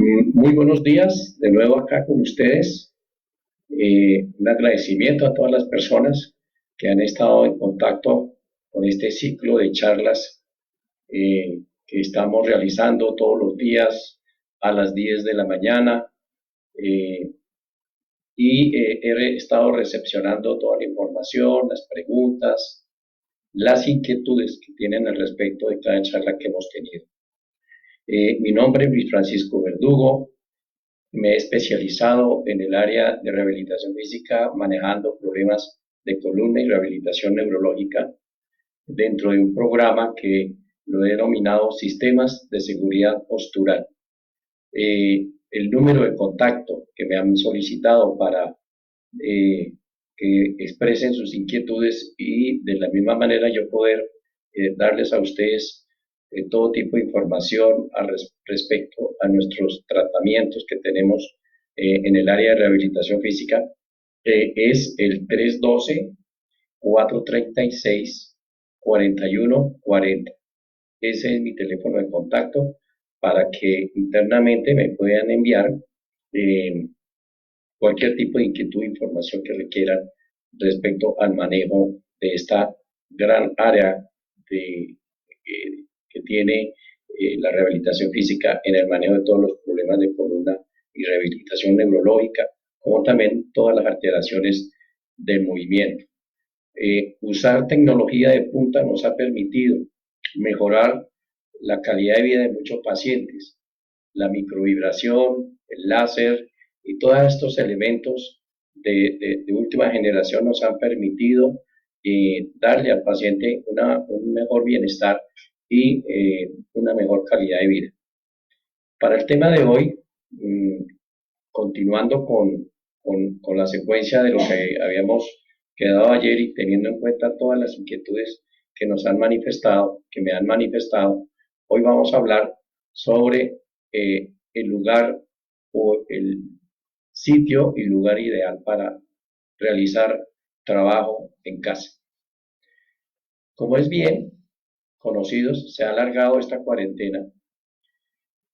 Muy buenos días, de nuevo acá con ustedes. Un agradecimiento a todas las personas que han estado en contacto con este ciclo de charlas que estamos realizando todos los días a las 10 de la mañana. eh, He estado recepcionando toda la información, las preguntas, las inquietudes que tienen al respecto de cada charla que hemos tenido. Mi nombre es Luis Francisco Verdugo. Me he especializado en el área de rehabilitación física, manejando problemas de columna y rehabilitación neurológica dentro de un programa que lo he denominado Sistemas de Seguridad Postural. El número de contacto que me han solicitado para que expresen sus inquietudes y de la misma manera yo poder darles a ustedes todo tipo de información respecto a nuestros tratamientos que tenemos en el área de rehabilitación física, es el 312-436-4140. Ese es mi teléfono de contacto para que internamente me puedan enviar eh, cualquier tipo de inquietud e información que requieran respecto al manejo de esta gran área que tiene la rehabilitación física en el manejo de todos los problemas de columna y rehabilitación neurológica, como también todas las alteraciones del movimiento. Usar tecnología de punta nos ha permitido mejorar la calidad de vida de muchos pacientes. La microvibración, el láser y todos estos elementos de última generación nos han permitido darle al paciente un mejor bienestar y una mejor calidad de vida. Para el tema de hoy, continuando con la secuencia de lo que habíamos quedado ayer y teniendo en cuenta todas las inquietudes que nos han manifestado, que me han manifestado, hoy vamos a hablar sobre el lugar o el sitio y lugar ideal para realizar trabajo en casa. Como es bien conocido, se ha alargado esta cuarentena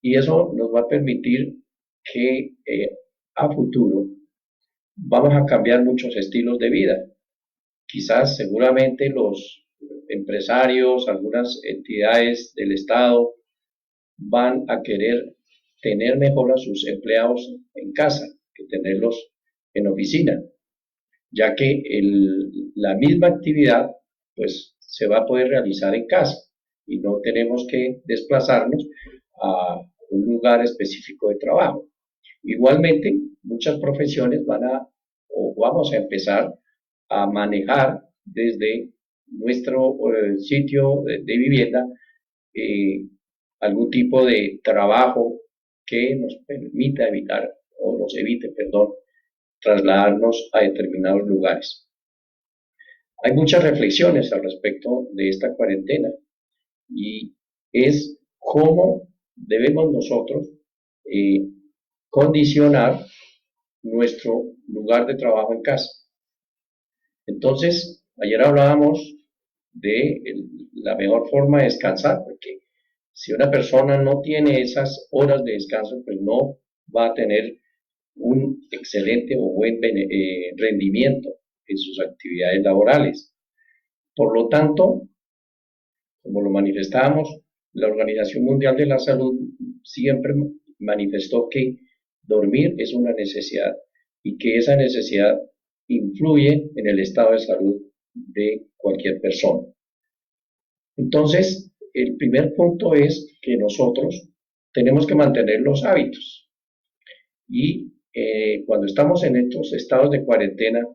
y eso nos va a permitir que a futuro vamos a cambiar muchos estilos de vida. Quizás seguramente los empresarios, algunas entidades del Estado van a querer tener mejor a sus empleados en casa que tenerlos en oficina, ya que la misma actividad pues se va a poder realizar en casa y no tenemos que desplazarnos a un lugar específico de trabajo. Igualmente, muchas profesiones vamos a empezar a manejar desde nuestro sitio de vivienda eh, algún tipo de trabajo que nos permita evitar o nos evite, perdón, trasladarnos a determinados lugares. Hay muchas reflexiones al respecto de esta cuarentena y es cómo debemos nosotros eh, condicionar nuestro lugar de trabajo en casa. Entonces, ayer hablábamos de la mejor forma de descansar, porque si una persona no tiene esas horas de descanso, pues no va a tener un excelente o buen rendimiento en sus actividades laborales. Por lo tanto, como lo manifestábamos, la Organización Mundial de la Salud siempre manifestó que dormir es una necesidad y que esa necesidad influye en el estado de salud de cualquier persona. Entonces, el primer punto es que nosotros tenemos que mantener los hábitos y cuando estamos en estos estados de cuarentena,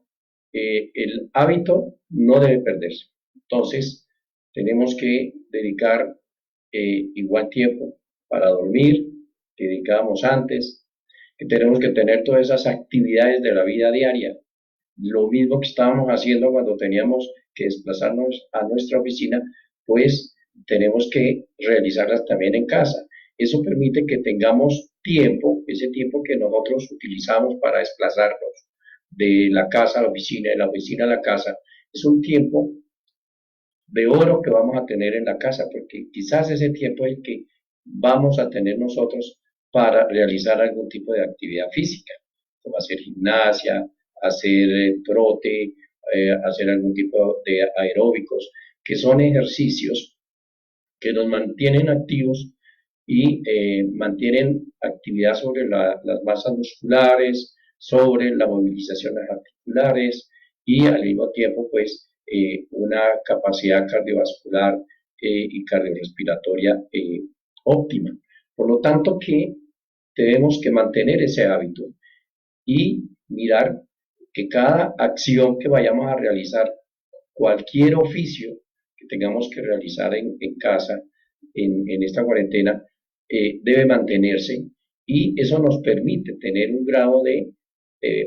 el hábito no debe perderse. Entonces, tenemos que dedicar igual tiempo para dormir que dedicábamos antes, que tenemos que tener todas esas actividades de la vida diaria, lo mismo que estábamos haciendo cuando teníamos que desplazarnos a nuestra oficina, pues tenemos que realizarlas también en casa. Eso permite que tengamos tiempo, ese tiempo que nosotros utilizamos para desplazarnos de la casa a la oficina, de la oficina a la casa, es un tiempo de oro que vamos a tener en la casa, porque quizás ese tiempo es el que vamos a tener nosotros para realizar algún tipo de actividad física, como hacer gimnasia, hacer trote, hacer algún tipo de aeróbicos, que son ejercicios que nos mantienen activos y mantienen actividad sobre las masas musculares, sobre la movilización de las articulares y al mismo tiempo pues una capacidad cardiovascular y cardiorrespiratoria óptima. Por lo tanto que tenemos que mantener ese hábito y mirar que cada acción que vayamos a realizar, cualquier oficio que tengamos que realizar en casa, en esta cuarentena, debe mantenerse y eso nos permite tener un grado de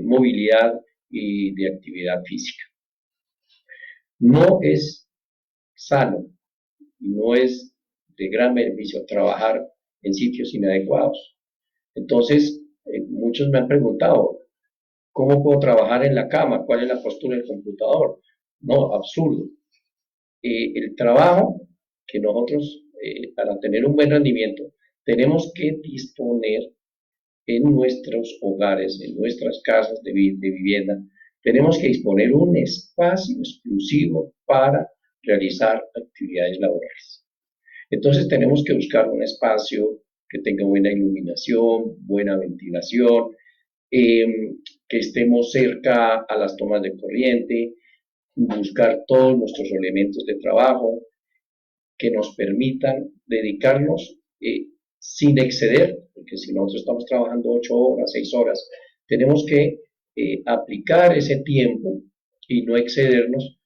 movilidad y de actividad física. No es sano y no es de gran beneficio trabajar en sitios inadecuados. Entonces, muchos me han preguntado, ¿cómo puedo trabajar en la cama? ¿Cuál es la postura del computador? No, absurdo. El trabajo que nosotros, para tener un buen rendimiento, tenemos que disponer en nuestros hogares, en nuestras casas de vivienda, tenemos que disponer un espacio exclusivo para realizar actividades laborales. Entonces tenemos que buscar un espacio que tenga buena iluminación, buena ventilación, eh, que estemos cerca a las tomas de corriente, buscar todos nuestros elementos de trabajo que nos permitan dedicarnos sin exceder, porque si nosotros estamos trabajando 8 horas, 6 horas, tenemos que aplicar ese tiempo y no excedernos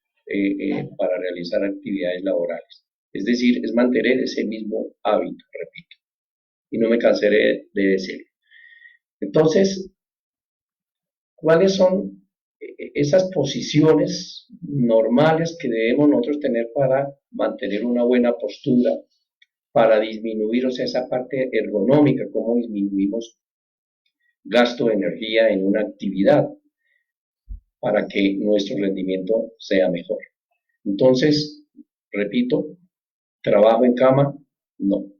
para realizar actividades laborales. Es decir, es mantener ese mismo hábito, repito, y no me cansaré de decirlo. Entonces, ¿cuáles son esas posiciones normales que debemos nosotros tener para mantener una buena postura, para disminuir, o sea, esa parte ergonómica, cómo disminuimos gasto de energía en una actividad para que nuestro rendimiento sea mejor? Entonces, repito, trabajo en cama, no,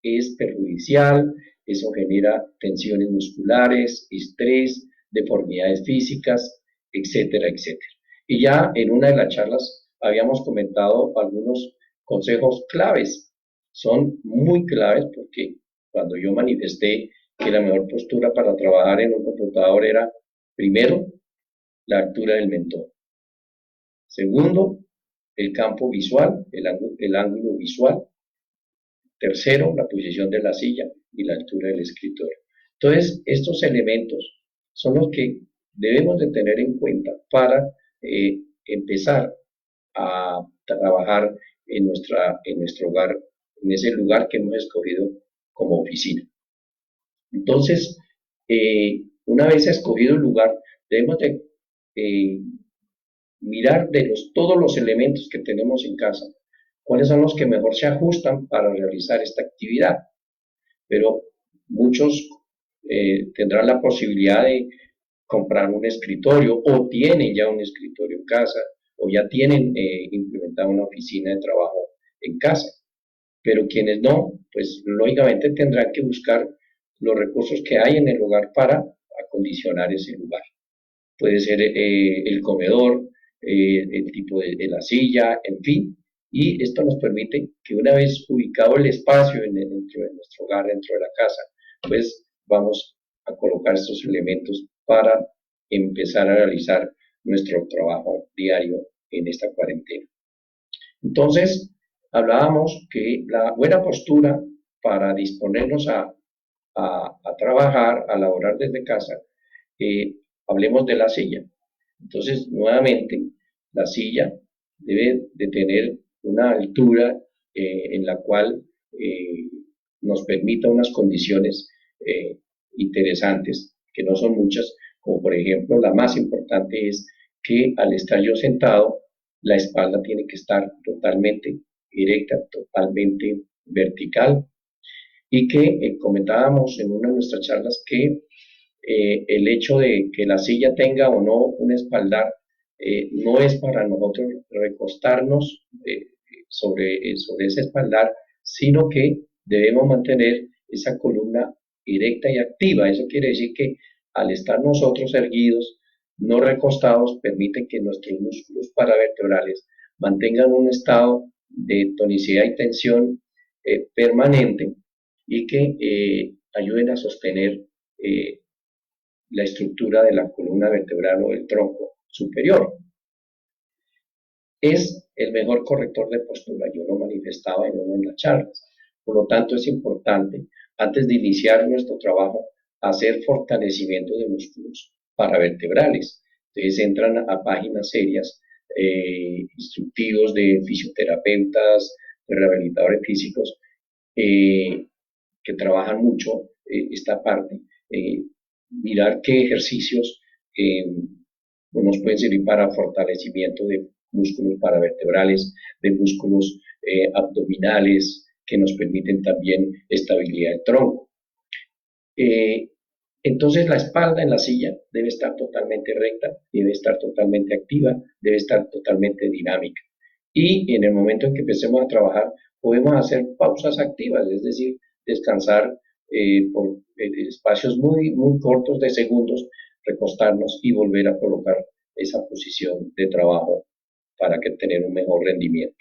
es perjudicial, eso genera tensiones musculares, estrés, deformidades físicas, etcétera, etcétera. Y ya en una de las charlas habíamos comentado algunos consejos claves. Son muy claves porque cuando yo manifesté que la mejor postura para trabajar en un computador era, primero, la altura del mentón. Segundo, el campo visual, el ángulo visual. Tercero, la posición de la silla y la altura del escritorio. Entonces, estos elementos son los que debemos de tener en cuenta para empezar a trabajar en nuestro hogar, en ese lugar que hemos escogido como oficina. Entonces, una vez escogido el lugar, debemos de mirar de todos los elementos que tenemos en casa, cuáles son los que mejor se ajustan para realizar esta actividad. Pero muchos tendrán la posibilidad de comprar un escritorio o tienen ya un escritorio en casa o ya tienen implementada una oficina de trabajo en casa. Pero quienes no, pues lógicamente tendrán que buscar los recursos que hay en el hogar para acondicionar ese lugar. Puede ser el comedor, el tipo de la silla, en fin, y esto nos permite que una vez ubicado el espacio dentro de nuestro hogar, dentro de la casa, pues vamos a colocar estos elementos para empezar a realizar nuestro trabajo diario en esta cuarentena. Entonces, hablábamos que la buena postura para disponernos a trabajar, a laborar desde casa, hablemos de la silla. Entonces, nuevamente, la silla debe de tener una altura en la cual nos permita unas condiciones interesantes, que no son muchas, como por ejemplo, la más importante es que al estar yo sentado, la espalda tiene que estar totalmente erecta, totalmente vertical, y que comentábamos en una de nuestras charlas que el hecho de que la silla tenga o no un espaldar no es para nosotros recostarnos sobre ese espaldar, sino que debemos mantener esa columna erecta y activa. Eso quiere decir que al estar nosotros erguidos, no recostados, permite que nuestros músculos paravertebrales mantengan un estado de tonicidad y tensión permanente y que ayuden a sostener la estructura de la columna vertebral o del tronco superior. Es el mejor corrector de postura, yo lo manifestaba en una de las charlas. Por lo tanto, es importante, antes de iniciar nuestro trabajo, hacer fortalecimiento de músculos paravertebrales. Entonces entran a páginas serias, instructivos de fisioterapeutas, de rehabilitadores físicos, que trabajan mucho esta parte, mirar qué ejercicios nos pueden servir para fortalecimiento de músculos paravertebrales, de músculos abdominales, que nos permiten también estabilidad del tronco. Entonces la espalda en la silla debe estar totalmente recta, debe estar totalmente activa, debe estar totalmente dinámica. Y en el momento en que empecemos a trabajar, podemos hacer pausas activas, es decir, descansar por espacios muy cortos de segundos, recostarnos y volver a colocar esa posición de trabajo para que tener un mejor rendimiento.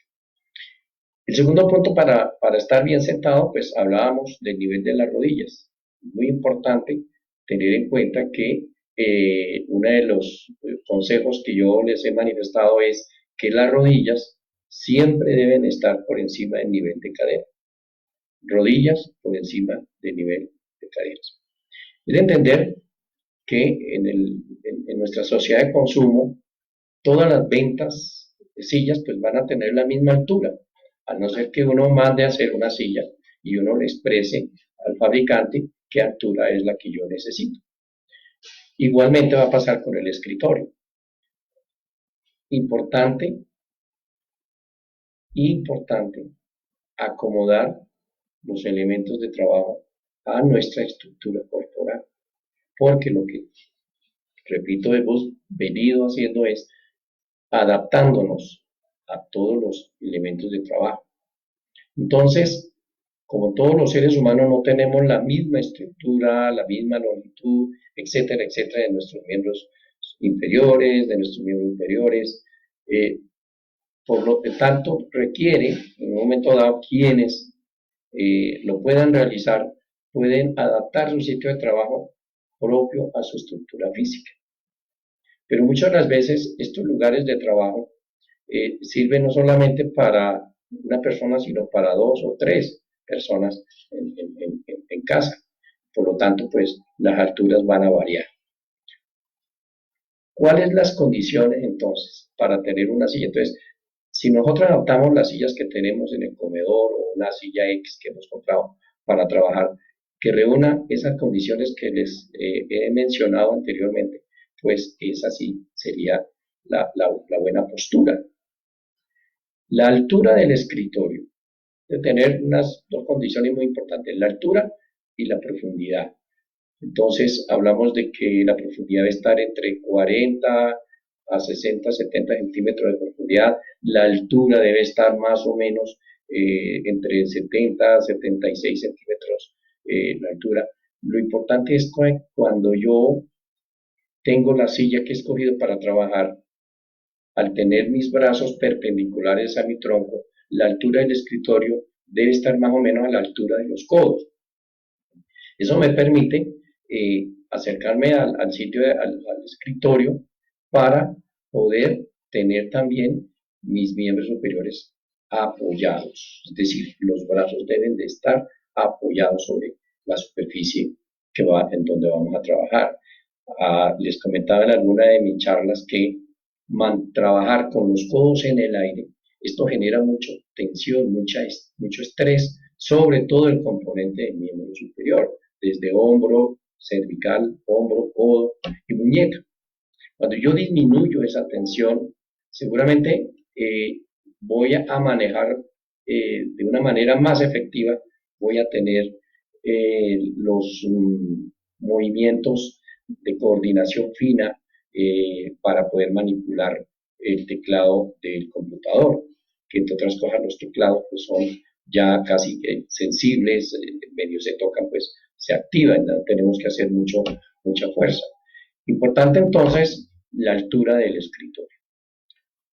El segundo punto para estar bien sentado, pues hablábamos del nivel de las rodillas. Muy importante tener en cuenta que uno de los consejos que yo les he manifestado es que las rodillas siempre deben estar por encima del nivel de cadera. Rodillas por encima del nivel de caderas. Es de entender que en nuestra sociedad de consumo, todas las ventas de sillas pues van a tener la misma altura, a no ser que uno mande a hacer una silla y uno le exprese al fabricante qué altura es la que yo necesito. Igualmente va a pasar con el escritorio. Importante acomodar los elementos de trabajo a nuestra estructura corporal, porque lo que, repito, hemos venido haciendo es adaptándonos a todos los elementos de trabajo. Entonces, como todos los seres humanos no tenemos la misma estructura, la misma longitud, etcétera, etcétera, de nuestros miembros inferiores, de nuestros miembros inferiores, por lo que tanto requiere, en un momento dado, quienes lo puedan realizar, pueden adaptar su sitio de trabajo propio a su estructura física. Pero muchas de las veces estos lugares de trabajo sirven no solamente para una persona, sino para 2 o 3 personas en casa. Por lo tanto, pues las alturas van a variar. ¿Cuáles las condiciones entonces para tener una silla? Entonces, si nosotros adaptamos las sillas que tenemos en el comedor o una silla X que hemos comprado para trabajar, que reúna esas condiciones que les he mencionado anteriormente, pues esa sí sería la buena postura. La altura del escritorio debe tener unas 2 condiciones muy importantes, la altura y la profundidad. Entonces hablamos de que la profundidad debe estar entre 40 a 60, 70 centímetros de profundidad, la altura debe estar más o menos entre 70 a 76 centímetros la altura. Lo importante es que cuando yo tengo la silla que he escogido para trabajar, al tener mis brazos perpendiculares a mi tronco, la altura del escritorio debe estar más o menos a la altura de los codos. Eso me permite acercarme al sitio, al escritorio, para poder tener también mis miembros superiores apoyados. Es decir, los brazos deben de estar apoyados sobre la superficie en donde vamos a trabajar. Les comentaba en alguna de mis charlas que trabajar con los codos en el aire, esto genera mucha tensión, mucho estrés, sobre todo el componente del miembro superior, desde hombro, cervical, hombro, codo y muñeca. Cuando yo disminuyo esa tensión, seguramente voy a manejar de una manera más efectiva, voy a tener los movimientos de coordinación fina para poder manipular el teclado del computador, que entre otras cosas los teclados pues son ya casi sensibles, medio se tocan pues se activa, no tenemos que hacer mucha fuerza. Importante entonces la altura del escritorio.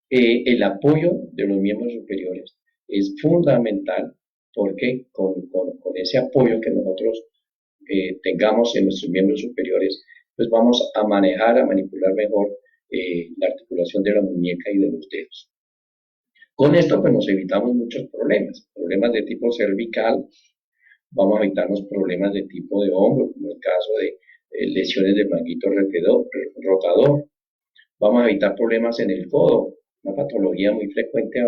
El apoyo de los miembros superiores es fundamental porque con ese apoyo que nosotros tengamos en nuestros miembros superiores, pues vamos a manejar, a manipular mejor la articulación de la muñeca y de los dedos. Con esto pues nos evitamos muchos problemas de tipo cervical, vamos a evitarnos problemas de tipo de hombro, como el caso de lesiones del manguito rotador, vamos a evitar problemas en el codo, una patología muy frecuente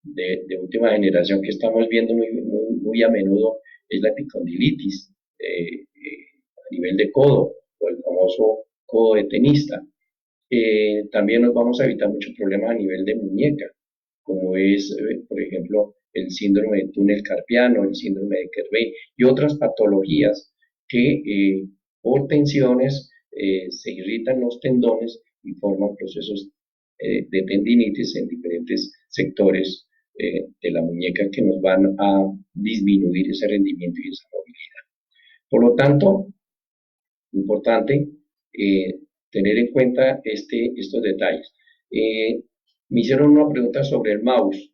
de última generación que estamos viendo muy a menudo es la epicondilitis a nivel de codo, o el famoso codo de tenista. También nos vamos a evitar muchos problemas a nivel de muñeca, como es, por ejemplo, el síndrome de túnel carpiano, el síndrome de Kerbein y otras patologías que por tensiones se irritan los tendones y forman procesos de tendinitis en diferentes sectores de la muñeca que nos van a disminuir ese rendimiento y esa movilidad. Por lo tanto, importante tener en cuenta estos detalles. Me hicieron una pregunta sobre el mouse.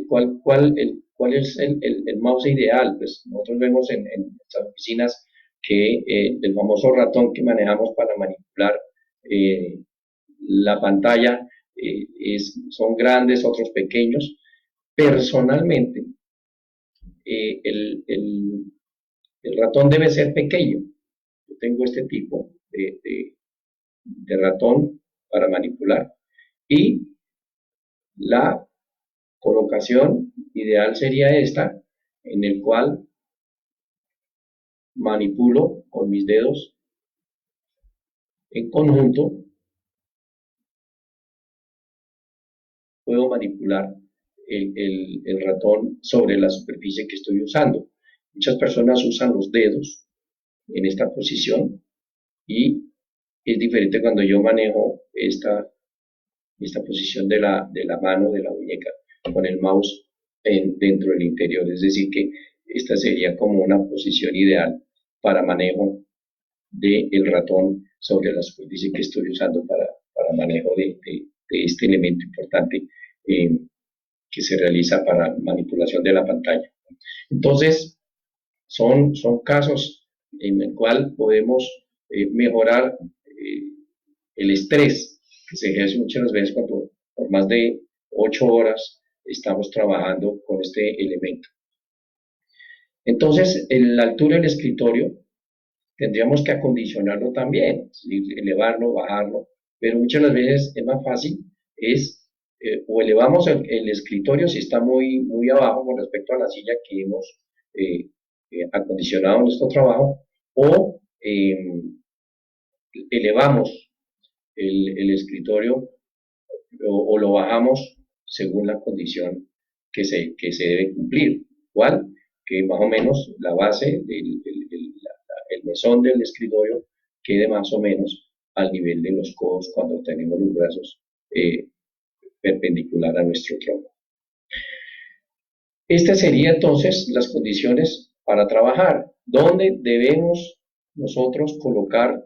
¿Cuál es el mouse ideal? Pues nosotros vemos en nuestras oficinas que el famoso ratón que manejamos para manipular la pantalla son grandes, otros pequeños. Personalmente, el ratón debe ser pequeño. Yo tengo este tipo de ratón para manipular y la colocación ideal sería esta, en el cual manipulo con mis dedos en conjunto, puedo manipular el ratón sobre la superficie que estoy usando. Muchas personas usan los dedos en esta posición y es diferente cuando yo manejo esta posición de la mano, de la muñeca, con el mouse dentro del interior. Es decir, que esta sería como una posición ideal para manejo del ratón sobre la superficie que estoy usando para manejo de este elemento importante que se realiza para manipulación de la pantalla. Entonces, son casos en el cual podemos mejorar el estrés que se ejerce muchas veces cuando por más de 8 horas estamos trabajando con este elemento. Entonces, en la altura del escritorio tendríamos que acondicionarlo también, elevarlo, bajarlo, pero muchas de las veces es más fácil, o elevamos el escritorio si está muy abajo con respecto a la silla que hemos acondicionado en nuestro trabajo, o elevamos el escritorio o lo bajamos según la condición que se debe cumplir. ¿Cuál? Que más o menos la base, el mesón del escritorio quede más o menos al nivel de los codos cuando tenemos los brazos perpendicular a nuestro tronco. Estas serían entonces las condiciones para trabajar, donde debemos nosotros colocar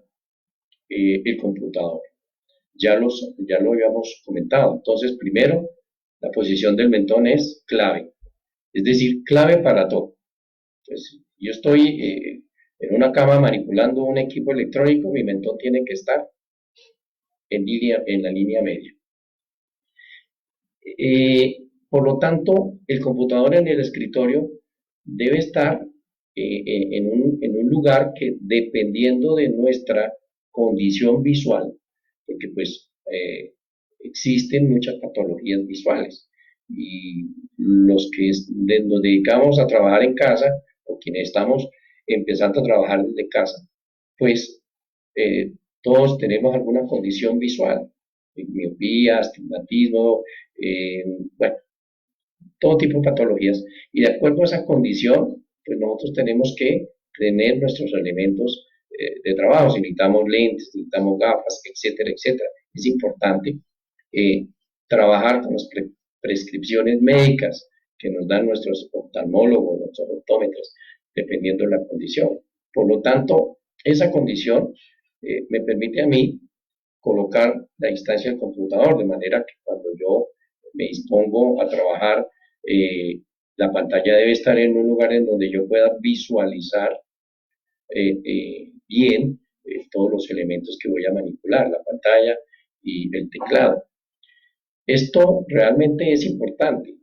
el computador. Ya lo habíamos comentado. Entonces, primero, la posición del mentón es clave, es decir, clave para todo. Entonces, yo estoy en una cama manipulando un equipo electrónico, mi mentón tiene que estar en la línea media. Por lo tanto, el computador en el escritorio debe estar en un lugar que, dependiendo de nuestra condición visual, porque pues existen muchas patologías visuales y los que nos dedicamos a trabajar en casa o quienes estamos empezando a trabajar desde casa, pues todos tenemos alguna condición visual, miopía, astigmatismo, bueno, todo tipo de patologías, y de acuerdo a esa condición, pues nosotros tenemos que tener nuestros elementos de trabajo, si necesitamos lentes, necesitamos gafas, etcétera, etcétera. Es importante trabajar con las prescripciones médicas que nos dan nuestros oftalmólogos, nuestros optómetros, dependiendo de la condición. Por lo tanto, esa condición me permite a mí colocar la distancia del computador, de manera que cuando yo me dispongo a trabajar, la pantalla debe estar en un lugar en donde yo pueda visualizar bien todos los elementos que voy a manipular, la pantalla y el teclado. Esto realmente es importante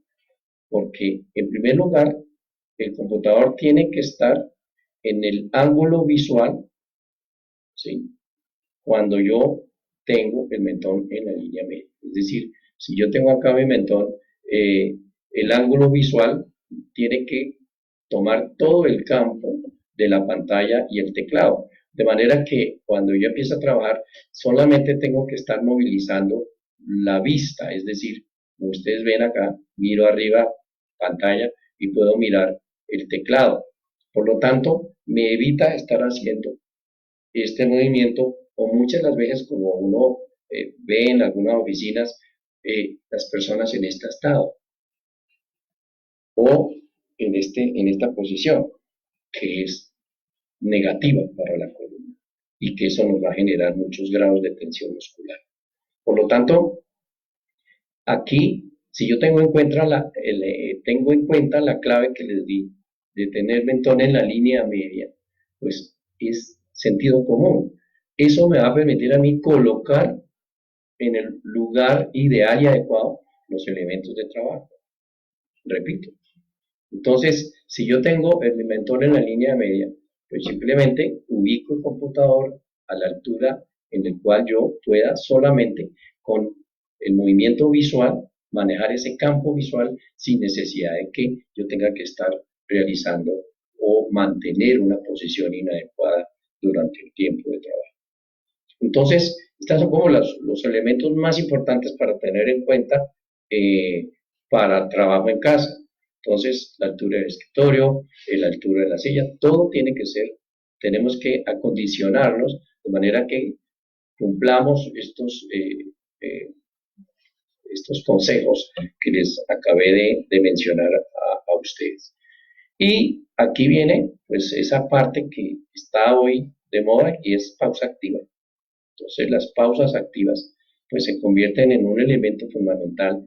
porque, en primer lugar, el computador tiene que estar en el ángulo visual, ¿sí? Cuando yo tengo el mentón en la línea media. Es decir, si yo tengo acá mi mentón, el ángulo visual tiene que tomar todo el campo de la pantalla y el teclado. De manera que cuando yo empiezo a trabajar, solamente tengo que estar movilizando la vista. Es decir, como ustedes ven acá, miro arriba pantalla y puedo mirar el teclado. Por lo tanto, me evita estar haciendo este movimiento, o muchas de las veces, como uno ve en algunas oficinas, las personas en este estado o en esta posición, que es negativa para la columna y que eso nos va a generar muchos grados de tensión muscular. Por lo tanto, aquí, si yo tengo en cuenta la clave que les di de tener mentón en la línea media, pues es sentido común. Eso me va a permitir a mí colocar en el lugar ideal y adecuado los elementos de trabajo. Repito. Entonces, si yo tengo el mentón en la línea media, pues simplemente ubico el computador a la altura en el cual yo pueda solamente con el movimiento visual manejar ese campo visual sin necesidad de que yo tenga que estar realizando o mantener una posición inadecuada durante el tiempo de trabajo. Entonces, estos son como los elementos más importantes para tener en cuenta para trabajo en casa. Entonces, la altura del escritorio, la altura de la silla, todo tiene que ser, tenemos que acondicionarnos de manera que cumplamos estos consejos que les acabé de mencionar a ustedes. Y aquí viene pues esa parte que está hoy de moda y es pausa activa. Entonces las pausas activas pues se convierten en un elemento fundamental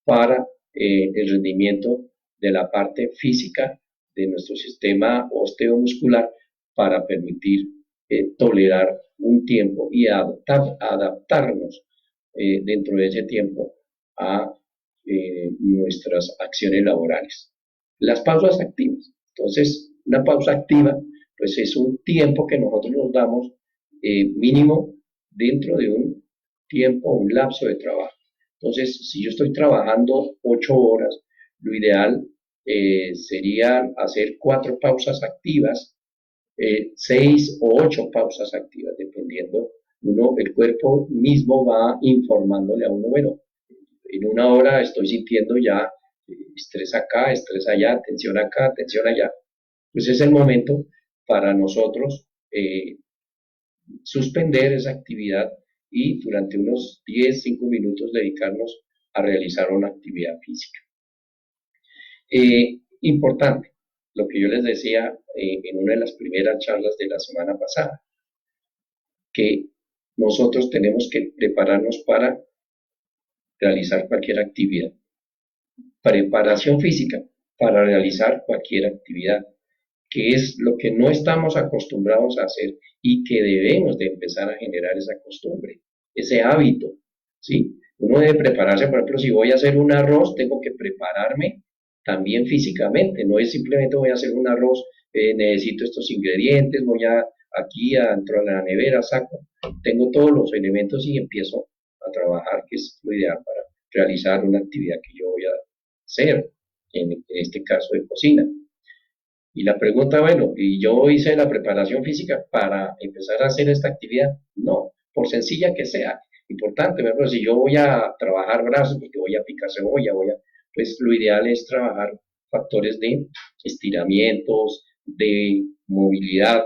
para el rendimiento de la parte física de nuestro sistema osteomuscular para permitir tolerar un tiempo y adaptarnos dentro de ese tiempo a nuestras acciones laborales. Las pausas activas. Entonces, una pausa activa pues es un tiempo que nosotros nos damos mínimo dentro de un tiempo, un lapso de trabajo. Entonces, si yo estoy trabajando 8 horas, lo ideal sería hacer 4 pausas activas, 6 o 8 pausas activas, dependiendo. El cuerpo mismo va informándole a uno, bueno, en una hora estoy sintiendo ya estrés acá, estrés allá, tensión acá, tensión allá. Pues es el momento para nosotros suspender esa actividad y durante unos 10, 5 minutos dedicarnos a realizar una actividad física. Importante, lo que yo les decía en una de las primeras charlas de la semana pasada, que nosotros tenemos que prepararnos para realizar cualquier actividad. Preparación física para realizar cualquier actividad, que es lo que no estamos acostumbrados a hacer y que debemos de empezar a generar esa costumbre, ese hábito, ¿sí? Uno debe prepararse, por ejemplo, si voy a hacer un arroz, tengo que prepararme también físicamente, no es simplemente voy a hacer un arroz, necesito estos ingredientes, voy aquí dentro de la nevera, saco, tengo todos los elementos y empiezo a trabajar, que es lo ideal para realizar una actividad que yo voy a hacer, en este caso de cocina. Y la pregunta, bueno, ¿y yo hice la preparación física para empezar a hacer esta actividad? No, por sencilla que sea. Importante, por ejemplo, si yo voy a trabajar brazos, porque voy a picar cebolla, pues lo ideal es trabajar factores de estiramientos, de movilidad,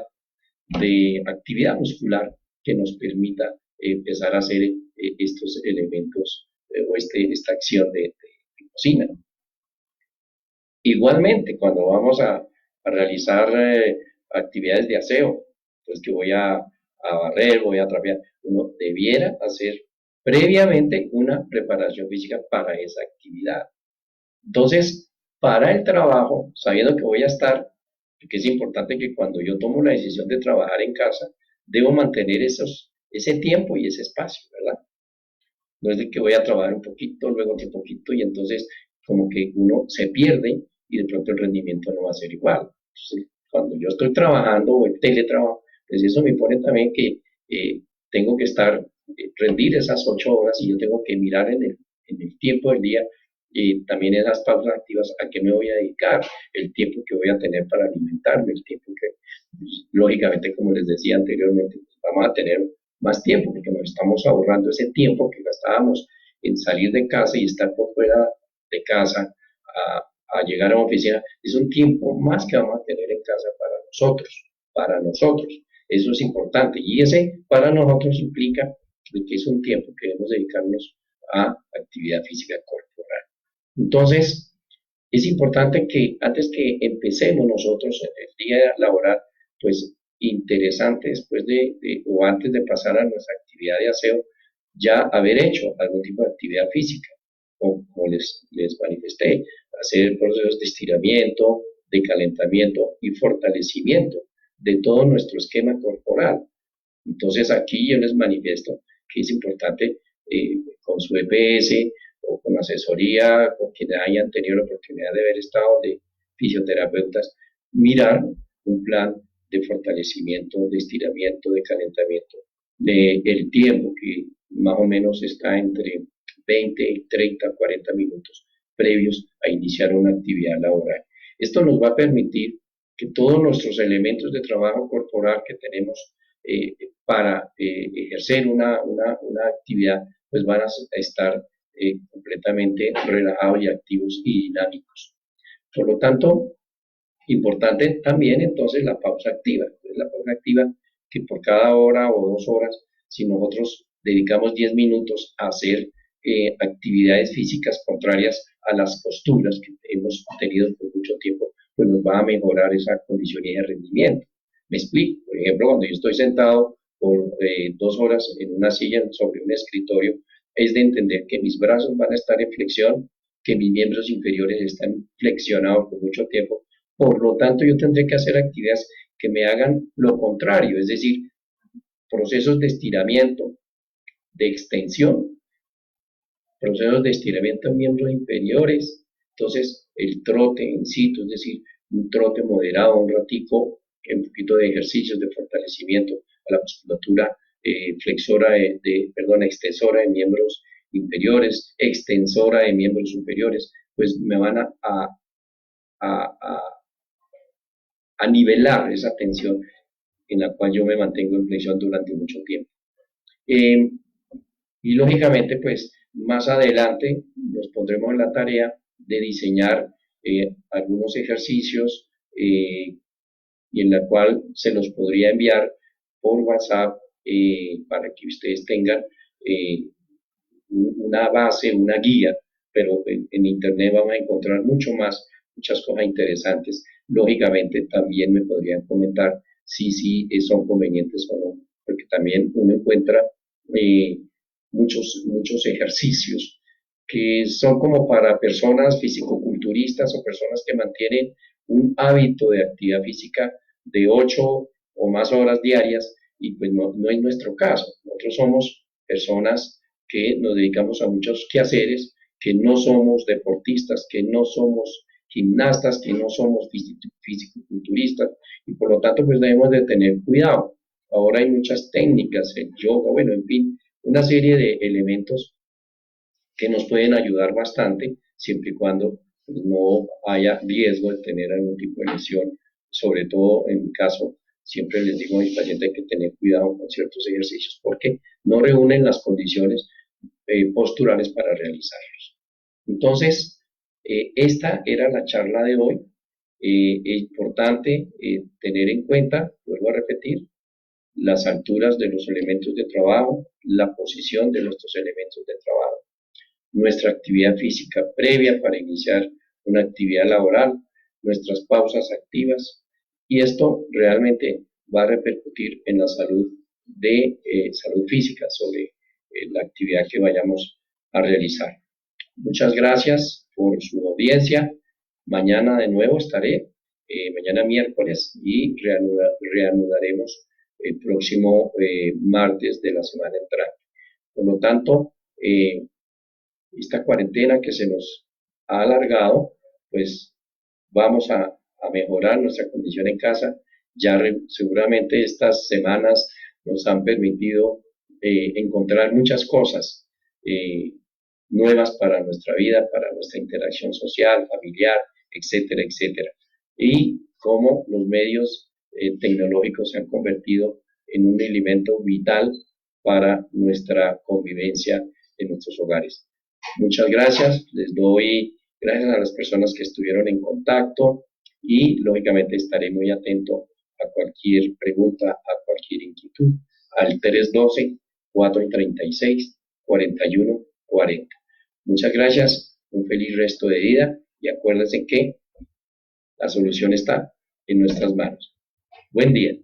de actividad muscular que nos permita empezar a hacer estos elementos o esta acción de cocina. Igualmente, cuando vamos a a realizar actividades de aseo, pues que voy a barrer, voy a trapear, uno debiera hacer previamente una preparación física para esa actividad. Entonces, para el trabajo, sabiendo que voy a estar, porque es importante que cuando yo tomo la decisión de trabajar en casa, debo mantener ese tiempo y ese espacio, ¿verdad? No es de que voy a trabajar un poquito, luego otro poquito, y entonces como que uno se pierde y de pronto el rendimiento no va a ser igual. Entonces, cuando yo estoy trabajando o el teletrabajo, pues eso me pone también que tengo que rendir esas 8 horas y yo tengo que mirar en el tiempo del día y también esas pausas activas a qué me voy a dedicar, el tiempo que voy a tener para alimentarme, el tiempo que, pues, lógicamente, como les decía anteriormente, pues, vamos a tener más tiempo, porque nos estamos ahorrando ese tiempo que gastábamos en salir de casa y estar por fuera de casa a llegar a una oficina. Es un tiempo más que vamos a tener en casa para nosotros, para nosotros. Eso es importante. Y ese para nosotros implica que es un tiempo que debemos dedicarnos a actividad física corporal. Entonces, es importante que antes que empecemos nosotros el día laboral, pues interesante después o antes de pasar a nuestra actividad de aseo, ya haber hecho algún tipo de actividad física, o como les manifesté, hacer procesos de estiramiento, de calentamiento y fortalecimiento de todo nuestro esquema corporal. Entonces aquí yo les manifiesto que es importante con su EPS o con asesoría, con quienes hayan tenido la oportunidad de haber estado de fisioterapeutas, mirar un plan de fortalecimiento, de estiramiento, de calentamiento, de el tiempo que más o menos está entre 20, 30, 40 minutos previos a iniciar una actividad laboral. Esto nos va a permitir que todos nuestros elementos de trabajo corporal que tenemos para ejercer una actividad, pues van a estar completamente relajados y activos y dinámicos. Por lo tanto, importante también entonces la pausa activa. La pausa activa que por cada hora o 2 horas, si nosotros dedicamos 10 minutos a hacer actividades físicas contrarias a las posturas que hemos tenido por mucho tiempo, pues nos va a mejorar esa condición y de rendimiento. Me explico. Por ejemplo, cuando yo estoy sentado por 2 horas en una silla sobre un escritorio, es de entender que mis brazos van a estar en flexión, que mis miembros inferiores están flexionados por mucho tiempo. Por lo tanto, yo tendré que hacer actividades que me hagan lo contrario, es decir, procesos de estiramiento, de extensión, procesos de estiramiento en miembros inferiores. Entonces, el trote en situ, es decir, un trote moderado, un ratico, un poquito de ejercicios de fortalecimiento a la musculatura extensora de miembros inferiores, extensora de miembros superiores, pues me van a a nivelar esa tensión en la cual yo me mantengo en flexión durante mucho tiempo. Eh, y lógicamente, pues más adelante nos pondremos en la tarea de diseñar algunos ejercicios y en la cual se los podría enviar por WhatsApp para que ustedes tengan una base, una guía, pero en Internet vamos a encontrar muchas cosas interesantes. Lógicamente también me podrían comentar si son convenientes o no, porque también uno encuentra muchos ejercicios que son como para personas fisicoculturistas o personas que mantienen un hábito de actividad física de 8 o más horas diarias y pues no es nuestro caso. Nosotros somos personas que nos dedicamos a muchos quehaceres, que no somos deportistas, que no somos gimnastas, que no somos fisicoculturistas y por lo tanto pues debemos de tener cuidado. Ahora hay muchas técnicas, el yoga, bueno, en fin, una serie de elementos que nos pueden ayudar bastante siempre y cuando pues, no haya riesgo de tener algún tipo de lesión, sobre todo en mi caso, siempre les digo a mis pacientes hay que tener cuidado con ciertos ejercicios porque no reúnen las condiciones posturales para realizarlos. Entonces, esta era la charla de hoy. Es importante tener en cuenta, vuelvo a repetir, las alturas de los elementos de trabajo, la posición de nuestros elementos de trabajo, nuestra actividad física previa para iniciar una actividad laboral, nuestras pausas activas, y esto realmente va a repercutir en la salud de salud física sobre la actividad que vayamos a realizar. Muchas gracias por su audiencia. Mañana de nuevo estaré, mañana miércoles, y reanudaremos el próximo martes de la semana entrante. Por lo tanto, esta cuarentena que se nos ha alargado, pues vamos a mejorar nuestra condición en casa. Ya seguramente estas semanas nos han permitido encontrar muchas cosas nuevas para nuestra vida, para nuestra interacción social, familiar, etcétera, etcétera. Y cómo los medios tecnológicos se han convertido en un elemento vital para nuestra convivencia en nuestros hogares. Muchas gracias, les doy gracias a las personas que estuvieron en contacto y lógicamente estaré muy atento a cualquier pregunta, a cualquier inquietud, al 312-436-4140. Muchas gracias, un feliz resto de vida y acuérdense que la solución está en nuestras manos. Buen día.